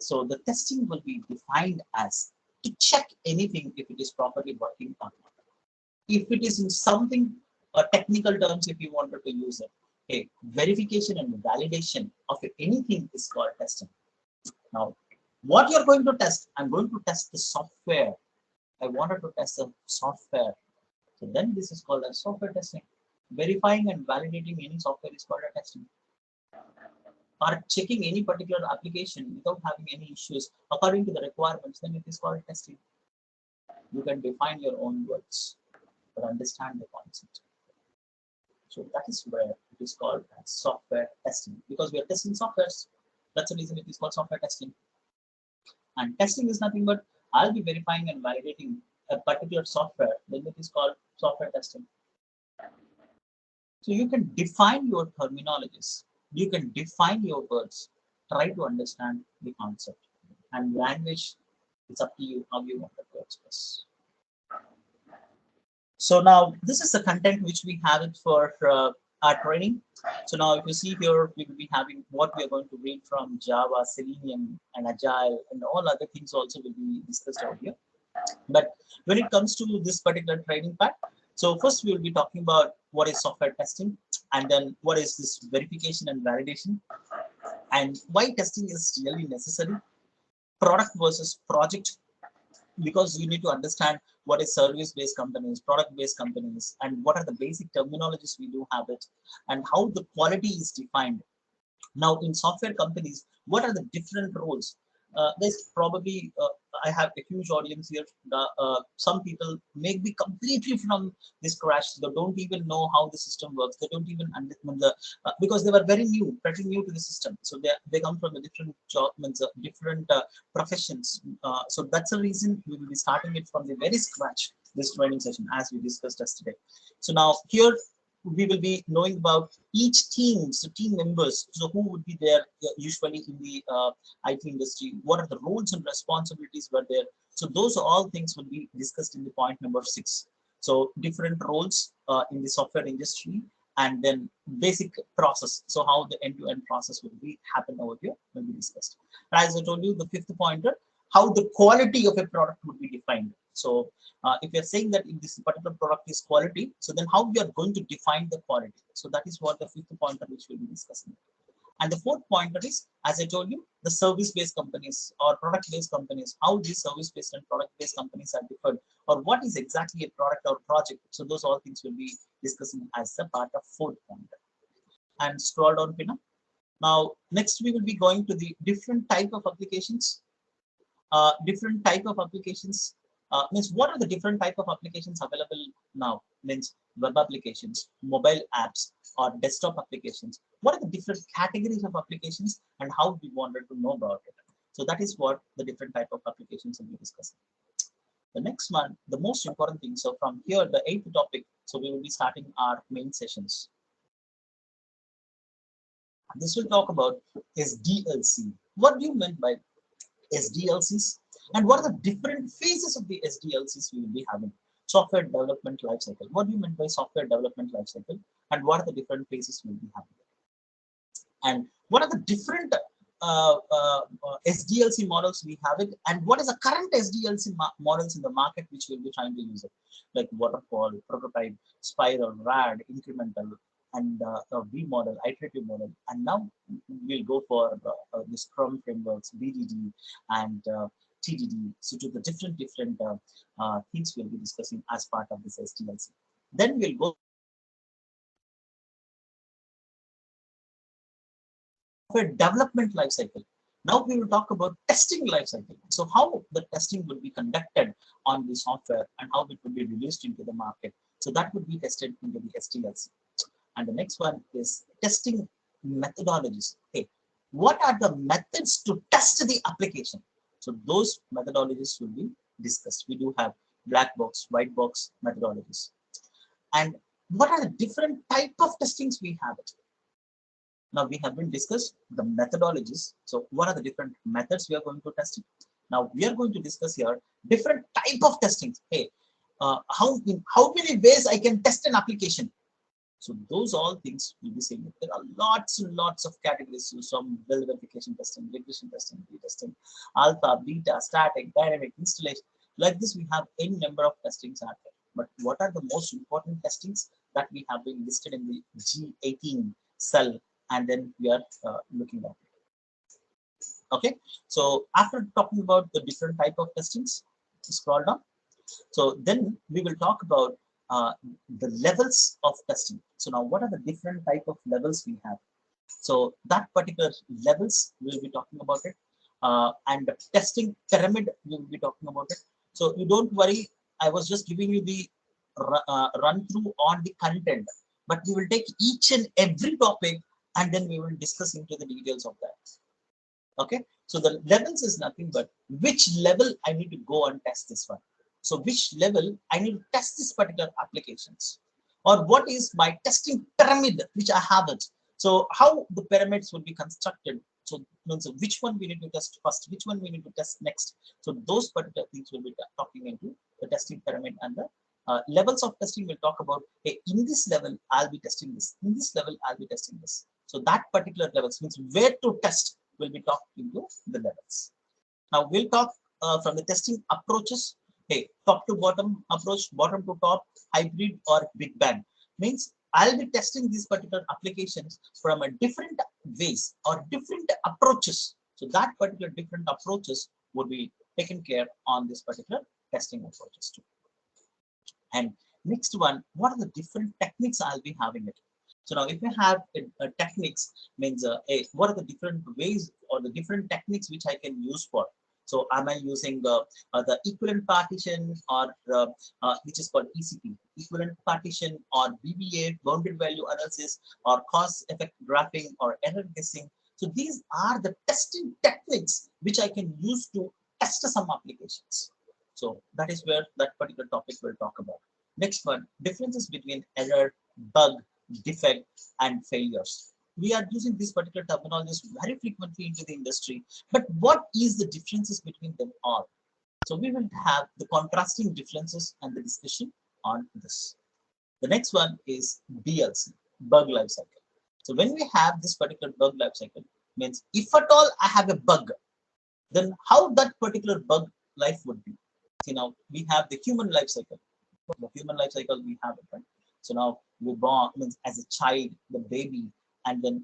So the testing will be defined as to check anything if it is properly working or not. If it is in something technical terms, if you wanted to use it, okay, verification and validation of anything is called testing. Now, what you're going to test, I'm going to test the software. I wanted to test the software. So then this is called as software testing. Verifying and validating any software is called a testing. Or checking any particular application without having any issues according to the requirements, then it is called testing. You can define your own words, but understand the concept. So that is where it is called as software testing, because we are testing softwares. That's the reason it is called software testing. And testing is nothing but I'll be verifying and validating a particular software, then it is called software testing. So you can define your terminologies, you can define your words, try to understand the concept. And language, it's up to you how you want to express. So now this is the content which we have it for our training. So now if you see here, we will be having what we are going to read from Java, Selenium, and Agile, and all other things also will be discussed out here. But when it comes to this particular training part, so first we will be talking about what is software testing, and then what is this verification and validation, and why testing is really necessary, product versus project, because you need to understand what is service-based companies, product-based companies, and what are the basic terminologies we do have it, and how the quality is defined. Now, in software companies, what are the different roles? There's probably, I have a huge audience here. Some people may be completely from this crash. They don't even know how the system works. They don't even understand because they were very new, pretty new to the system. So they come from a different job, different professions. So that's the reason we will be starting it from the very scratch, this training session, as we discussed yesterday. So now here, we will be knowing about each team, so team members, so who would be there usually in the IT industry, what are the roles and responsibilities were there. So those all things will be discussed in the point number 6. So different roles in the software industry, and then basic process. So how the end-to-end process will be happen over here will be discussed. As I told you, the 5th pointer, how the quality of a product would be defined. So if you're saying that if this particular product is quality, so then how we are going to define the quality. So that is what the 5th pointer which we'll be discussing. And the 4th pointer is, as I told you, the service-based companies or product-based companies, how these service-based and product-based companies are different, or what is exactly a product or project. So those all things will be discussing as a part of 4th pointer. And scroll down, Pina. Now, next we will be going to the different type of applications. Different type of applications means what are the different type of applications available now? Means web applications, mobile apps, or desktop applications. What are the different categories of applications and how we wanted to know about it? So that is what the different type of applications will be discussing. The next one, the most important thing. So from here, the 8th topic. So we will be starting our main sessions. This will talk about SDLC. What do you mean by SDLCs, and what are the different phases of the SDLCs we will be having? Software development lifecycle. What do you mean by software development lifecycle, and what are the different phases we will be having? And what are the different SDLC models we have it, and what is the current SDLC models in the market which we'll be trying to use it, like waterfall, prototype, spiral, RAD, incremental, and V model, iterative model, and now we'll go for the Scrum frameworks, BDD, and TDD. So to the different things we'll be discussing as part of this SDLC. Then we'll go for development lifecycle. Now we will talk about testing lifecycle. So how the testing will be conducted on the software and how it will be released into the market. So that would be tested into the SDLC. And the next one is testing methodologies. Okay, what are the methods to test the application? So those methodologies will be discussed. We do have black box, white box methodologies. And what are the different type of testings we have it? Now we have been discussed the methodologies. So what are the different methods we are going to test it? Now we are going to discuss here different type of testings. Hey, how many ways I can test an application? So those all things will be same. There are lots and lots of categories used from build verification testing, regression testing, testing, alpha, beta, static, dynamic, installation. Like this, we have any number of testings out there. But what are the most important testings that we have been listed in the G18 cell, and then we are looking at it. Okay, so after talking about the different type of testings, scroll down. So then we will talk about the levels of testing. So now what are the different type of levels we have? So that particular levels we'll be talking about it, and the testing pyramid we will be talking about it. So you don't worry, I was just giving you the run through on the content, but we will take each and every topic and then we will discuss into the details of that. Okay, so the levels is nothing but which level I need to go and test this one. So which level I need to test this particular applications, or what is my testing pyramid which I have it. So how the pyramids will be constructed. So means which one we need to test first, which one we need to test next. So those particular things will be talking into the testing pyramid, and the levels of testing will talk about, hey, in this level I'll be testing this, in this level I'll be testing this. So that particular levels means where to test will be talked into the levels. Now we'll talk from the testing approaches. Hey, top to bottom approach, bottom to top, hybrid, or big bang. Means I'll be testing these particular applications from a different ways or different approaches. So that particular different approaches would be taken care on this particular testing approaches too. And next one, what are the different techniques I'll be having it? So now if you have techniques, means what are the different ways or the different techniques which I can use for? So am I using the equivalent partition, or which is called ECP, equivalent partition, or BBA, bounded value analysis, or cause effect graphing, or error guessing? So these are the testing techniques which I can use to test some applications. So that is where that particular topic will talk about. Next one, differences between error, bug, defect, and failures. We are using these particular terminologies very frequently into the industry, but what is the differences between them all? So we will have the contrasting differences and the discussion on this. The next one is BLC, bug life cycle. So when we have this particular bug life cycle, means if at all I have a bug, then how that particular bug life would be. See, now we have the human life cycle. The human life cycle we have it, right? So now we born, means as a child, the baby, and then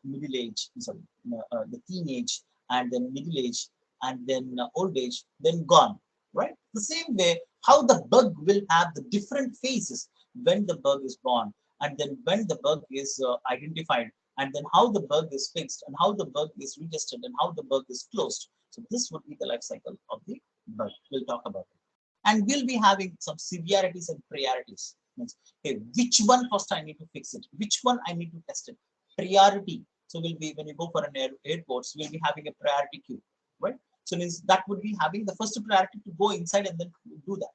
middle age, sorry, the teenage, and then middle age, and then old age, then gone, right? The same way, how the bug will have the different phases when the bug is born, and then when the bug is identified, and then how the bug is fixed, and how the bug is registered, and how the bug is closed. So this would be the life cycle of the bug. We'll talk about it. And we'll be having some severities and priorities. Means, hey, which one first I need to fix it? Which one I need to test it? Priority. So we'll be, when you go for an airports, we'll be having a priority queue, right? So means that would be having the first priority to go inside and then do that,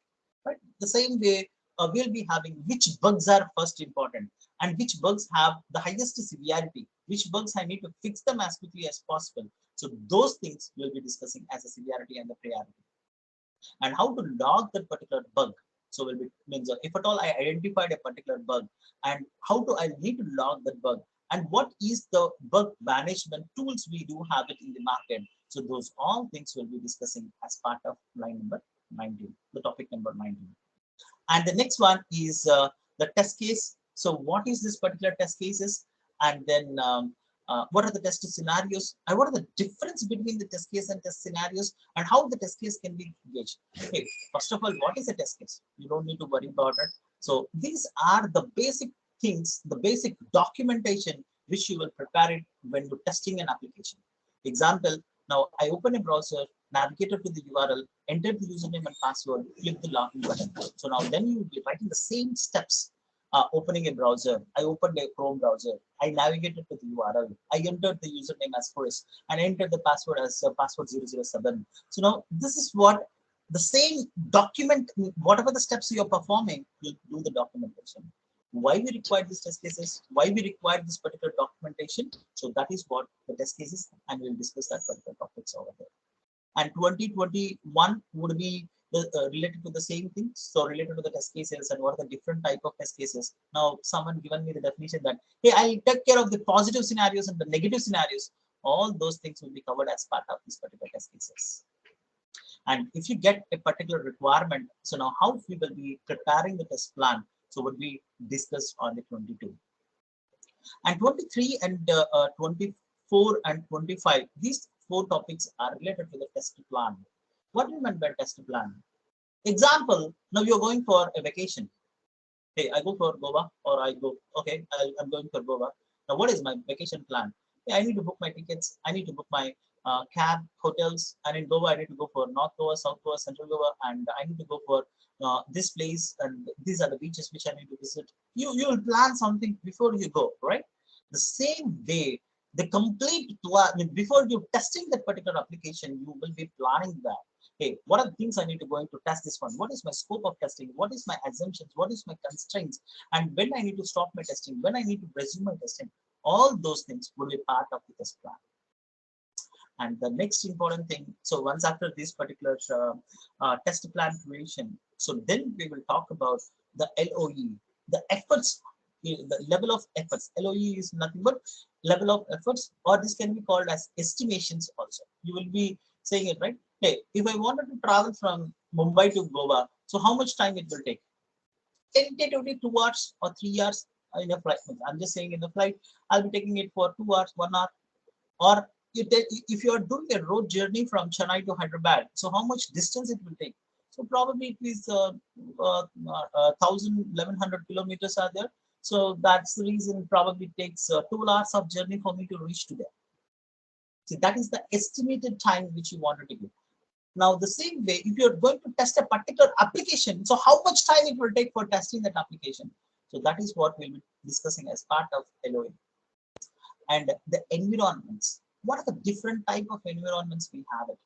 right? The same way, we'll be having which bugs are first important and which bugs have the highest severity, which bugs I need to fix them as quickly as possible. So those things we'll be discussing as a severity and the priority. And how to log that particular bug. So will be means if at all I identified a particular bug, and how do I need to log that bug, and what is the bug management tools we do have it in the market. So those all things we'll be discussing as part of line number 19, the topic number 19. And the next one is the test case. So what is this particular test cases, and then what are the test scenarios, and what are the difference between the test case and test scenarios, and how the test case can be engaged. Okay, first of all, what is a test case? You don't need to worry about it. So these are the basic things, the basic documentation which you will prepare it when you're testing an application. Example, now I open a browser, navigated to the URL, enter the username and password, click the login button. So now then you will be writing the same steps. Opening a browser, I opened a Chrome browser, I navigated to the URL, I entered the username as Chris, and entered the password as password 007. So now this is what the same document, whatever the steps you're performing, you do the documentation. Why we require these test cases, why we require this particular documentation. So that is what the test cases, and we'll discuss that particular topics over there. And 2021 would be related to the same thing. So related to the test cases and what are the different type of test cases. Now someone given me the definition that, hey, I'll take care of the positive scenarios and the negative scenarios. All those things will be covered as part of this particular test cases. And if you get a particular requirement, so now how we will be preparing the test plan, so would be discussed on the 22. And 23 and 24 and 25, these four topics are related to the test plan. What do you mean by test plan? Example, now you're going for a vacation. Hey, I go for Goa, or I go, okay, I'm going for Goa. Now, what is my vacation plan? Hey, I need to book my tickets. I need to book my cab, hotels. And in Goa, I need to go for North Goa, South Goa, Central Goa, and I need to go for this place. And these are the beaches which I need to visit. You will plan something before you go, right? The same way, the complete plan, I mean, before you testing that particular application, you will be planning that. Hey, what are the things I need to go into test this one? What is my scope of testing? What is my assumptions? What is my constraints? And when I need to stop my testing, when I need to resume my testing, all those things will be part of the test plan. And the next important thing, so once after this particular test plan creation, so then we will talk about the LOE, the efforts, the level of efforts. LOE is nothing but level of efforts, or this can be called as estimations also. You will be saying it, right? Hey, if I wanted to travel from Mumbai to Goa, so how much time it will take? Tentatively 2 hours or 3 hours in a flight. I'm just saying in the flight, I'll be taking it for 2 hours, 1 hour. Or if you are doing a road journey from Chennai to Hyderabad, so how much distance it will take? So probably it is 1,100 kilometers are there. So that's the reason probably it takes 2 hours of journey for me to reach to there. See, that is the estimated time which you wanted to give. Now, the same way, if you're going to test a particular application, so how much time it will take for testing that application? So that is what we'll be discussing as part of LOA. And the environments. What are the different type of environments we have it?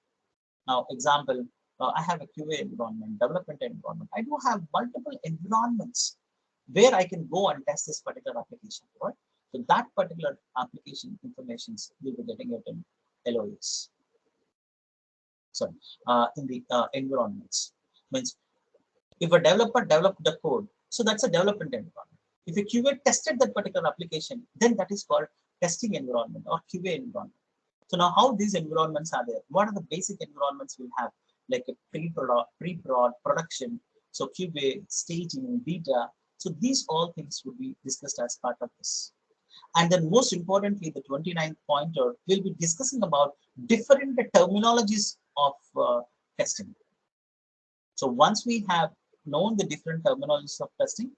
Now, example, I have a QA environment, development environment. I do have multiple environments where I can go and test this particular application, right? So that particular application information will be getting it in LOAs. Sorry, in the environments. Means if a developer developed the code, so that's a development environment. If a QA tested that particular application, then that is called testing environment or QA environment. So now how these environments are there? What are the basic environments we'll have? Like a pre-prod, production, so QA, staging, beta. So these all things would be discussed as part of this. And then most importantly, the 29th pointer will be discussing about different terminologies of testing. So once we have known the different terminologies of testing,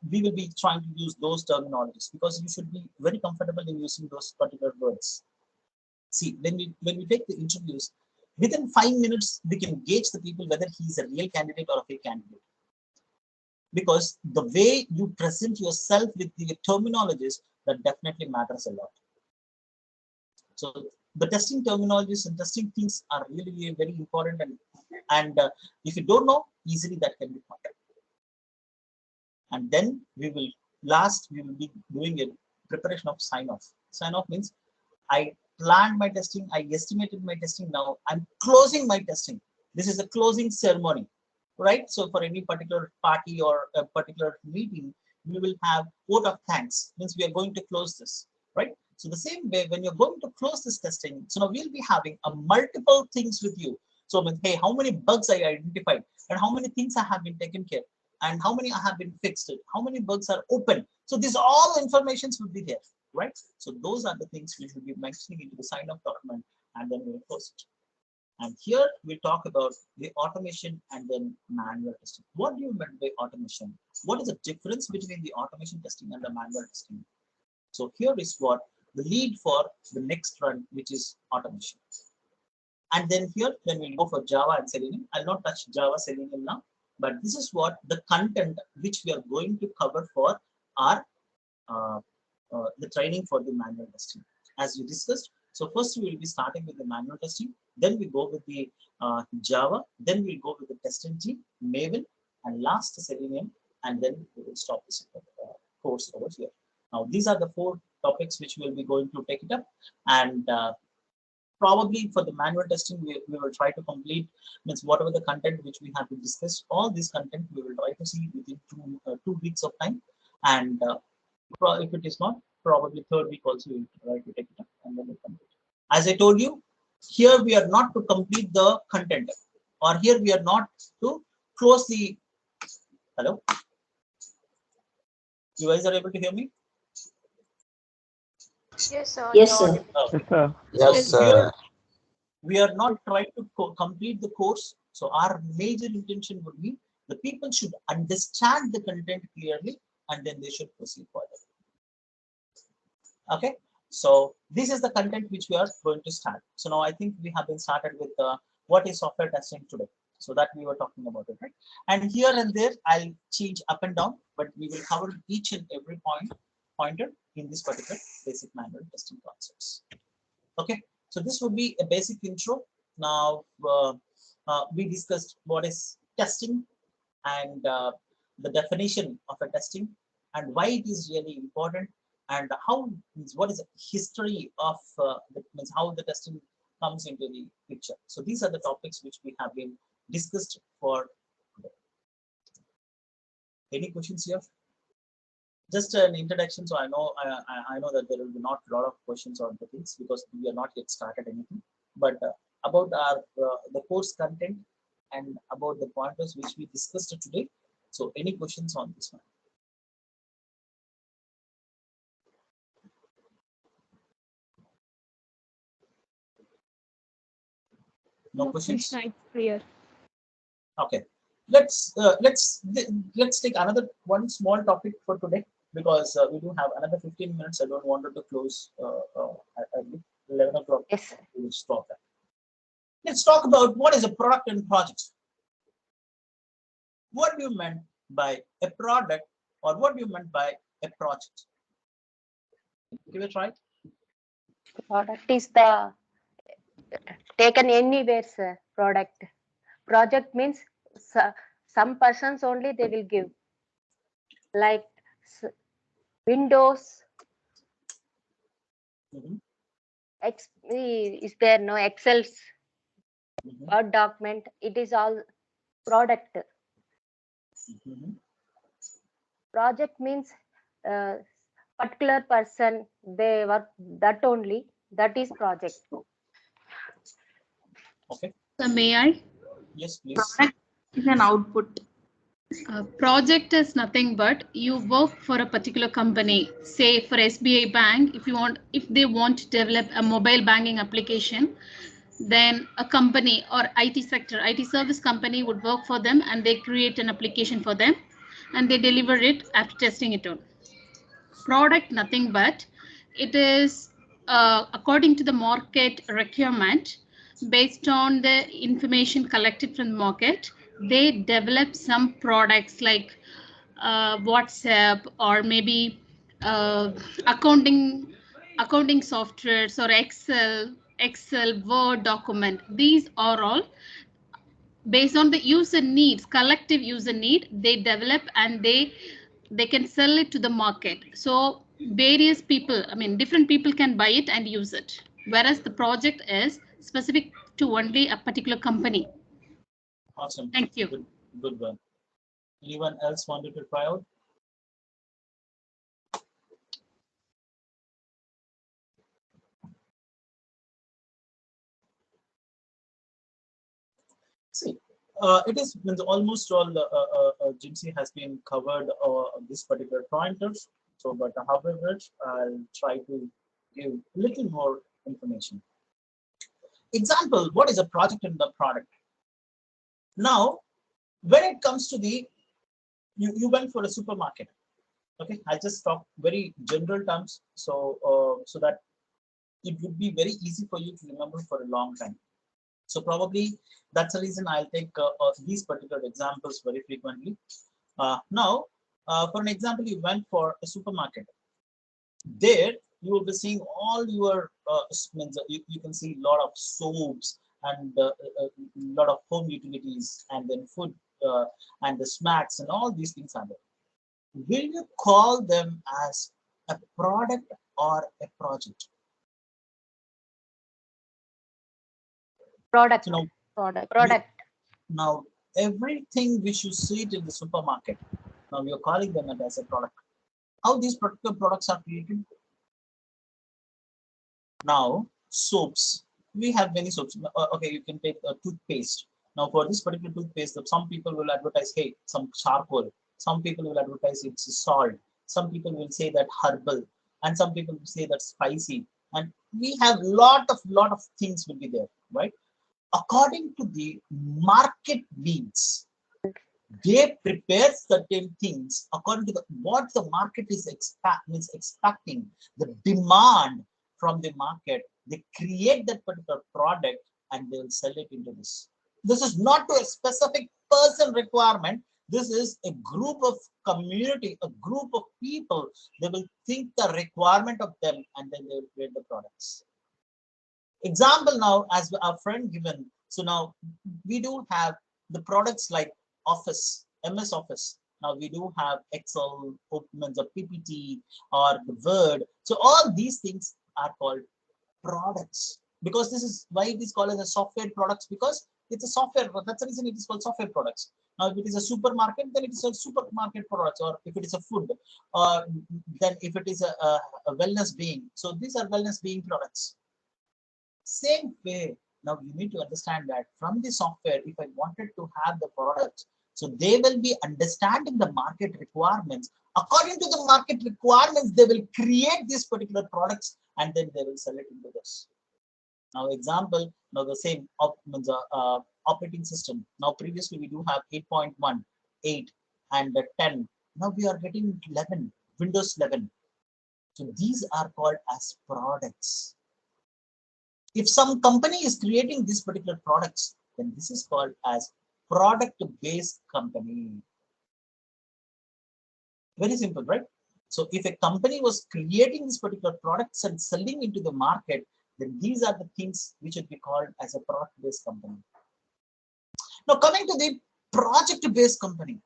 we will be trying to use those terminologies because you should be very comfortable in using those particular words. See, when we take the interviews, within 5 minutes, we can gauge the people whether he is a real candidate or a fake candidate. Because the way you present yourself with the terminologies, that definitely matters a lot. So the testing terminologies and testing things are really very important, and if you don't know, easily that can be caught. And then we will be doing a preparation of sign-off. Sign-off means I planned my testing, I estimated my testing, now I'm closing my testing. This is a closing ceremony, right? So for any particular party or a particular meeting, we will have vote of thanks, means we are going to close this, right? So the same way, when you're going to close this testing, so now we'll be having a multiple things with you. So hey, how many bugs I identified and how many things I have been taken care and how many I have been fixed, how many bugs are open. So these all informations will be there, right? So those are the things we should be mentioning into the sign-off document, and then we'll post it. And here we talk about the automation and then manual testing. What do you mean by automation? What is the difference between the automation testing and the manual testing? So here is what the lead for the next run, which is automation. And then here, then we'll go for Java and Selenium. I'll not touch Java, Selenium now, but this is what the content which we are going to cover for our the training for the manual testing, as we discussed. So first we will be starting with the manual testing, then we go with the Java, then we'll go with the TestNG, Maven, and last Selenium, and then we will stop this course over here. Now these are the 4 topics which we will be going to take it up, and probably for the manual testing, we will try to complete, means whatever the content which we have to discuss, all this content we will try to see within 2 weeks of time. And if it is not, probably third week also we will try to take it up and then we'll complete. As I told you, here we are not to complete the content, or here we are not to close the, hello? You guys are able to hear me? Yes, sir. Yes, sir. Okay. Yes, sir. Yes, sir. We are not trying to complete the course. So our major intention would be the people should understand the content clearly and then they should proceed further. Okay. So this is the content which we are going to start. So now I think we have been started with what is software testing today. So that we were talking about it, right? And here and there, I'll change up and down, but we will cover each and every pointer in this particular basic manual testing concepts. Okay, so this would be a basic intro. Now we discussed what is testing and the definition of a testing and why it is really important and how, what is the history of means how the testing comes into the picture. So these are the topics which we have been discussed for today. Any questions here? Just an introduction, so I know that there will be not a lot of questions on the things because we are not yet started anything. But about our the course content and about the pointers which we discussed today. So any questions on this one? No questions. Clear. Okay, let's take another one small topic for today because we do have another 15 minutes. I don't want it to close at 11 o'clock. Yes. We will stop that. Let's talk about what is a product and project. What do you mean by a product, or what do you mean by a project? Give it a try. Product is the taken anywhere, sir. Product. Project means some persons only they will give. Like Windows. Is there no Excel's Word document? It is all product. Project means particular person they work that only. That is project. Okay. So may I? Yes, please. Product is an output. Project is nothing but you work for a particular company. Say for SBI Bank, if they want to develop a mobile banking application, then a company or IT sector, IT service company would work for them and they create an application for them and they deliver it after testing it out. Product nothing but it is according to the market requirement, based on the information collected from the market, they develop some products like WhatsApp or maybe accounting softwares or Excel, Word document. These are all based on the user needs, collective user need, they develop and they can sell it to the market. So various people, I mean different people can buy it and use it, whereas the project is specific to only a particular company. Awesome. Thank you. Good one. Anyone else wanted to try out? See, it is almost all Jimsy has been covered this particular pointers. So, but however, I'll try to give a little more information. Example, what is a project and the product? Now, when it comes to the, you went for a supermarket. Okay, I just talk very general terms, so so that it would be very easy for you to remember for a long time. So probably that's the reason I'll take these particular examples very frequently. Now, for an example, you went for a supermarket. There, you will be seeing all your, you can see a lot of soaps and a lot of home utilities and then food and the snacks and all these things are there. Will you call them as a product or a project? Product. So now, Product. now everything which you see it in the supermarket, now you're calling them as a product. How these particular products are created? Now, soaps. We have many soaps. Okay, you can take a toothpaste. Now, for this particular toothpaste, some people will advertise, hey, some charcoal. Some people will advertise it's salt. Some people will say that herbal, and some people will say that spicy. And we have lot of things will be there, right? According to the market needs, they prepare certain things according to what the market is expecting, the demand from the market. They create that particular product and they will sell it into this. This is not to a specific person requirement. This is a group of community, a group of people. They will think the requirement of them and then they will create the products. Example now, as our friend given. So now we do have the products like Office, MS Office. Now we do have Excel, openings of PPT or the Word. So all these things are called products, because this is why it is called as a software products, because it's a software. That's the reason it is called software products. Now, if it is a supermarket, then it is a supermarket products, or if it is a food, then if it is a wellness being. So these are wellness being products. Same way, now you need to understand that from the software, if I wanted to have the product, so they will be understanding the market requirements. According to the market requirements, they will create these particular products and then they will sell it into this. Now, example, now the same operating system. Now, previously we do have 8.1, 8, and 10. Now we are getting 11, Windows 11. So these are called as products. If some company is creating these particular products, then this is called as product-based company. Very simple, right? So if a company was creating these particular products and selling into the market, then these are the things which would be called as a product-based company. Now coming to the project-based company,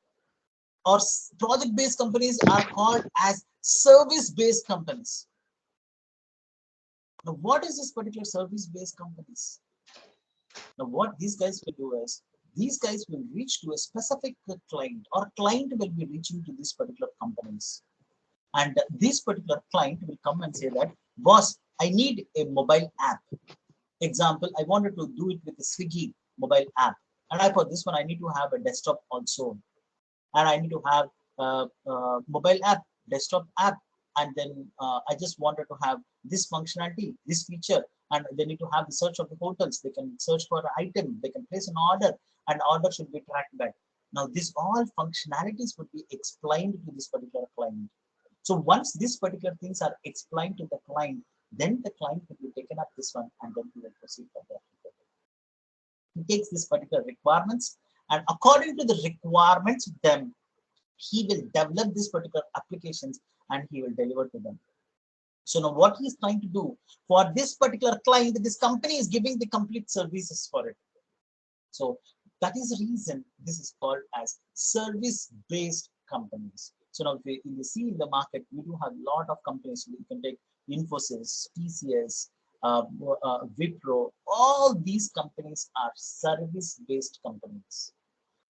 or project-based companies are called as service-based companies. Now what is this particular service-based companies? Now what these guys will do is, these guys will reach to a specific client, or client will be reaching to these particular companies. And this particular client will come and say that, boss, I need a mobile app. Example, I wanted to do it with the Swiggy mobile app. And for this one, I need to have a desktop also. And I need to have a mobile app, desktop app. And then I just wanted to have this functionality, this feature. And they need to have the search of the hotels. They can search for an item. They can place an order. And order should be tracked back. Now, this all functionalities would be explained to this particular client. So once these particular things are explained to the client, then the client will be taken up this one and then he will proceed further. He takes this particular requirements, and according to the requirements of them, he will develop these particular applications and he will deliver to them. So now what he is trying to do for this particular client, this company is giving the complete services for it. So that is the reason this is called as service-based companies. So now if you see in the market, we do have a lot of companies. You can take Infosys, TCS, Wipro. All these companies are service-based companies.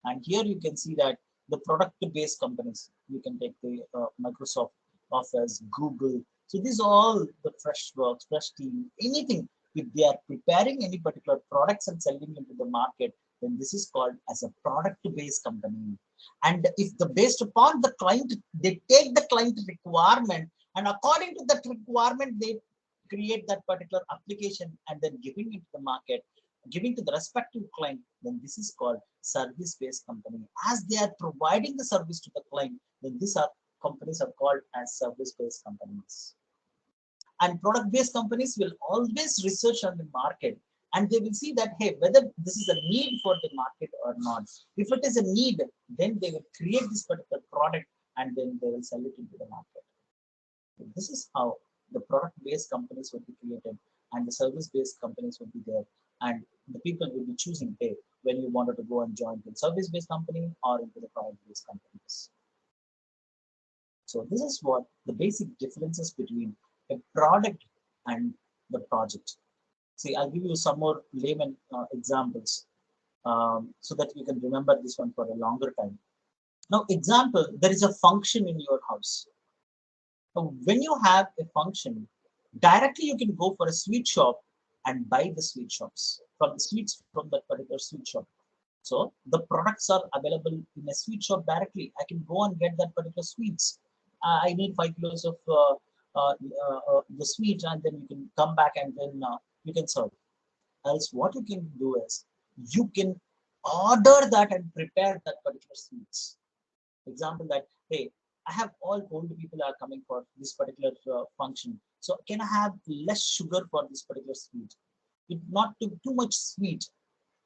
And here you can see that the product-based companies, you can take the Microsoft Office, Google. So these are all the Freshworks, Fresh Team, anything. If they are preparing any particular products and selling into the market, then this is called as a product-based company. And if the based upon the client, they take the client requirement, and according to that requirement, they create that particular application and then giving it to the market, giving to the respective client, then this is called service-based company. As they are providing the service to the client, then these are companies are called as service-based companies. And product-based companies will always research on the market, and they will see that, hey, whether this is a need for the market or not. If it is a need, then they will create this particular product and then they will sell it into the market. So this is how the product-based companies will be created and the service-based companies will be there. And the people will be choosing, hey, when you wanted to go and join the service-based company or into the product-based companies. So this is what the basic differences between a product and the project. See, I'll give you some more layman examples so that you can remember this one for a longer time. Now, example, there is a function in your house. Now, when you have a function, directly you can go for a sweet shop and buy the sweet shops from the sweets from that particular sweet shop. So the products are available in a sweet shop directly. I can go and get that particular sweets. I need 5 kilos of the sweet, and then you can come back and then you can serve. Else, what you can do is you can order that and prepare that particular sweets. Example that, hey, I have all old people are coming for this particular function. So can I have less sugar for this particular sweet? It not too much sweet.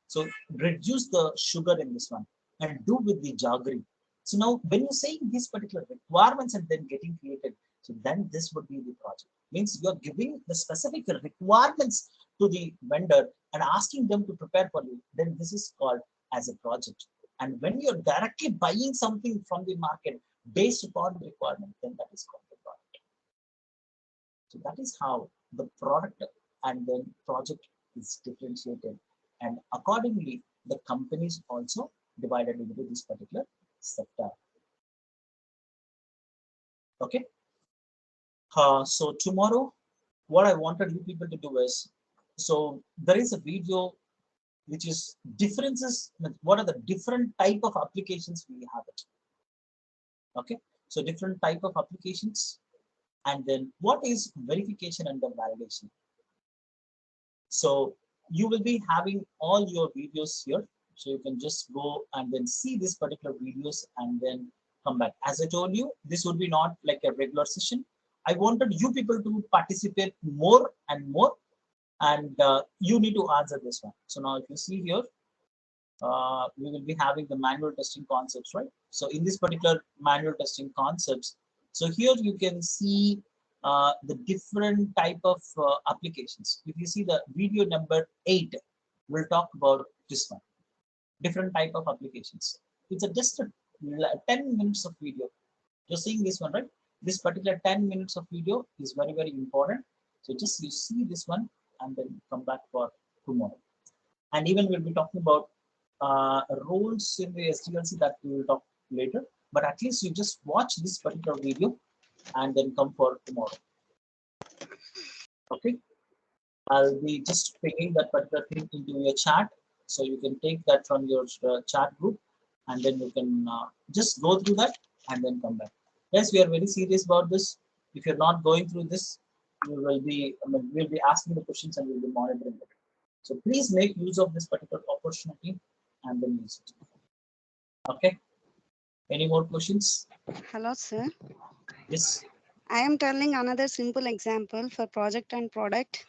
So reduce the sugar in this one and do with the jaggery. So now when you're saying these particular requirements and then getting created, so then this would be the project. Means you're giving the specific requirements to the vendor and asking them to prepare for you. Then this is called as a project. And when you're directly buying something from the market based upon the requirement, then that is called the product. So that is how the product and then project is differentiated. And accordingly, the companies also divided into this particular sector. Okay. So tomorrow, what I wanted you people to do is, so there is a video which is differences. What are the different type of applications we have it? Okay. So different type of applications, and then what is verification and the validation. So you will be having all your videos here. So you can just go and then see this particular videos and then come back. As I told you, this would be not like a regular session. I wanted you people to participate more and more, and you need to answer this one. So now if you see here, we will be having the manual testing concepts, right? So in this particular manual testing concepts, so here you can see the different type of applications. If you see the video number 8, we'll talk about this one. Different type of applications. It's just a 10 minutes of video. You're seeing this one, right? This particular 10 minutes of video is very, very important. So just you see this one and then come back for tomorrow. And even we'll be talking about roles in the Sdlc that we will talk later. But at least you just watch this particular video and then come for tomorrow. Okay. I'll be just pinging that particular thing into your chat. So you can take that from your chat group and then you can just go through that and then come back. Yes, we are very serious about this. If you're not going through this, we will be, we'll be asking the questions and we'll be monitoring it. So please make use of this particular opportunity and then use it. Okay. Any more questions? Hello, sir. Yes. I am telling another simple example for project and product.